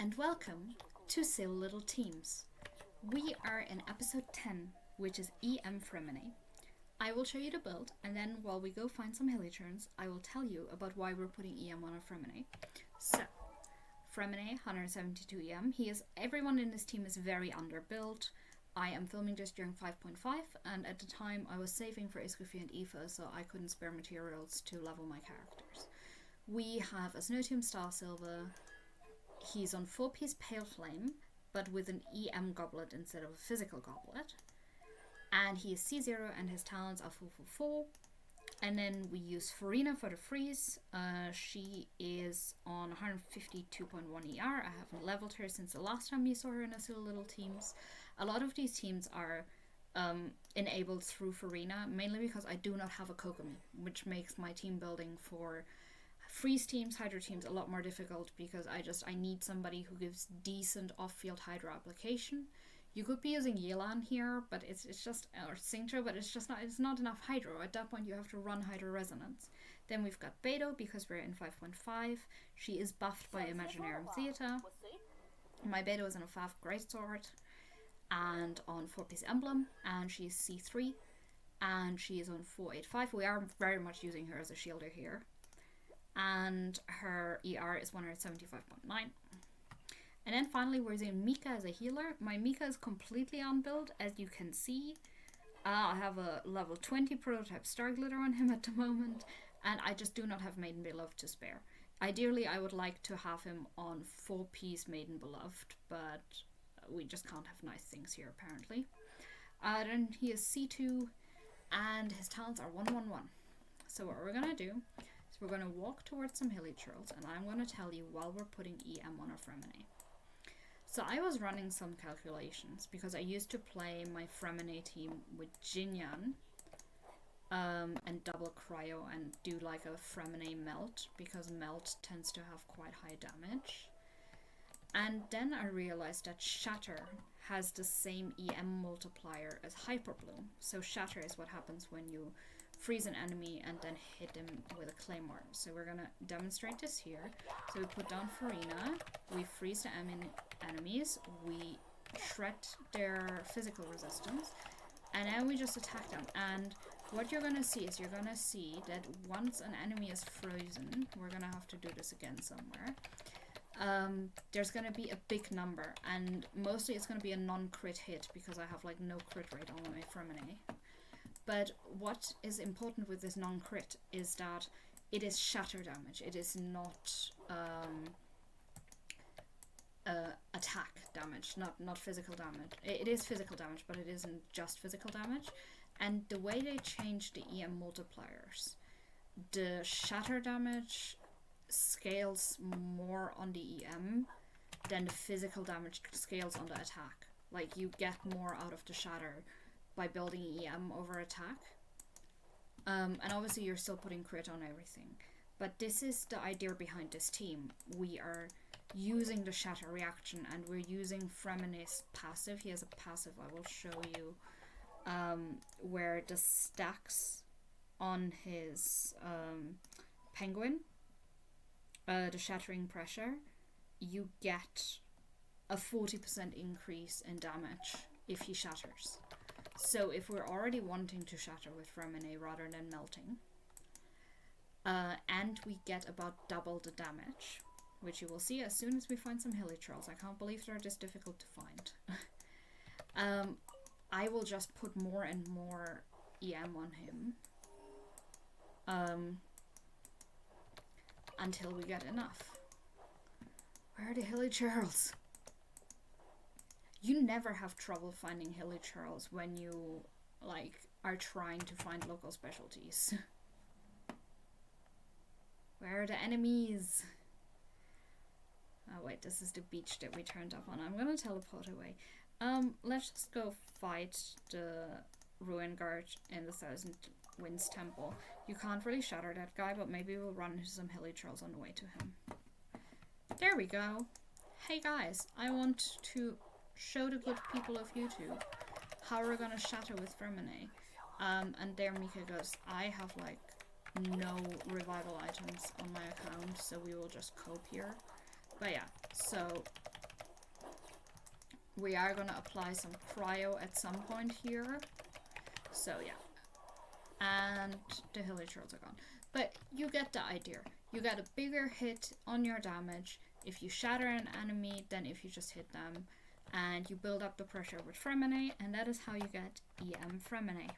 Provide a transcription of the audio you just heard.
and welcome to Silly Little Teams. We are in episode 10, which is EM Freminet. I will show you the build, and then while we go find some hilly turns, I will tell you about why we're putting EM on a Freminet. So, Freminet, 172 EM. Everyone in this team is very underbuilt. I am filming this during 5.5, and at the time I was saving for Iskufi and Aoife, so I couldn't spare materials to level my characters. We have a Snow Tomb Star Silver. He's on 4-piece Pale Flame, but with an EM goblet instead of a physical goblet. And he is C0 and his talents are 4. And then we use Freminet for the freeze. She is on 152.1 ER. I haven't leveled her since the last time you saw her in a Silly Little Teams. A lot of these teams are enabled through Freminet, mainly because I do not have a Kokomi, which makes my team building for freeze teams, hydro teams a lot more difficult because I need somebody who gives decent off-field hydro application. You could be using Yelan here, but it's just, or Singtra, but it's not enough hydro. At that point you have to run hydro resonance. Then we've got Beto because we're in 5.5. She is buffed by Imaginarium Theatre. My Beto is on a 5 Greatsword and on 4-piece Emblem, and she's C3 and she is on 485. We are very much using her as a shielder here. And her ER is 175.9. And then finally we're using Mika as a healer. My Mika is completely unbuilt, as you can see. I have a level 20 prototype Star Glitter on him at the moment, and I just do not have Maiden Beloved to spare. Ideally I would like to have him on 4-piece Maiden Beloved, but we just can't have nice things here apparently. Then he is C2 and his talents are 111. So what we're gonna do, we're going to walk towards some hilly churls, and I'm going to tell you while we're putting EM on our Freminet. So I was running some calculations because I used to play my Freminet team with Jinyan and double cryo and do like a Freminet melt, because melt tends to have quite high damage. And then I realized that shatter has the same EM multiplier as Hyperbloom. So shatter is what happens when you freeze an enemy and then hit him with a claymore. So we're gonna demonstrate this here. So we put down Freminet, we freeze the enemies, we shred their physical resistance, and then we just attack them. And what you're gonna see is that once an enemy is frozen, we're gonna have to do this again somewhere. There's gonna be a big number, and mostly it's gonna be a non-crit hit because I have like no crit rate on my Freminet. But what is important with this non-crit is that it is shatter damage. It is not attack damage, not physical damage. It is physical damage, but it isn't just physical damage. And the way they changed the EM multipliers, the shatter damage scales more on the EM than the physical damage scales on the attack. Like, you get more out of the shatter by building EM over attack. And obviously you're still putting crit on everything. But this is the idea behind this team. We are using the shatter reaction, and we're using Freminet's passive. He has a passive, I will show you, where the stacks on his penguin, the shattering pressure, you get a 40% increase in damage if he shatters. So if we're already wanting to shatter with Freminet rather than melting, and we get about double the damage, which you will see as soon as we find some hilly trolls. I can't believe they're this difficult to find. I will just put more and more EM on him until we get enough. Where are the hilly churls? You never have trouble finding hilly churls when you are trying to find local specialties. Where are the enemies? Oh wait, this is the beach that we turned up on. I'm gonna teleport away. Let's just go fight the Ruin Guard in the Thousand Winds Temple. You can't really shatter that guy, but maybe we'll run into some hilly churls on the way to him. There we go. Hey guys, I want to show the good people of YouTube how we're gonna shatter with Freminet. And there Mika goes, I have like no revival items on my account, so we will just cope here. But yeah, so We are going to apply some cryo at some point here. So yeah. And the hilichurls are gone. But you get the idea. You get a bigger hit on your damage if you shatter an enemy than if you just hit them. And you build up the pressure with Freminet, and that is how you get EM Freminet.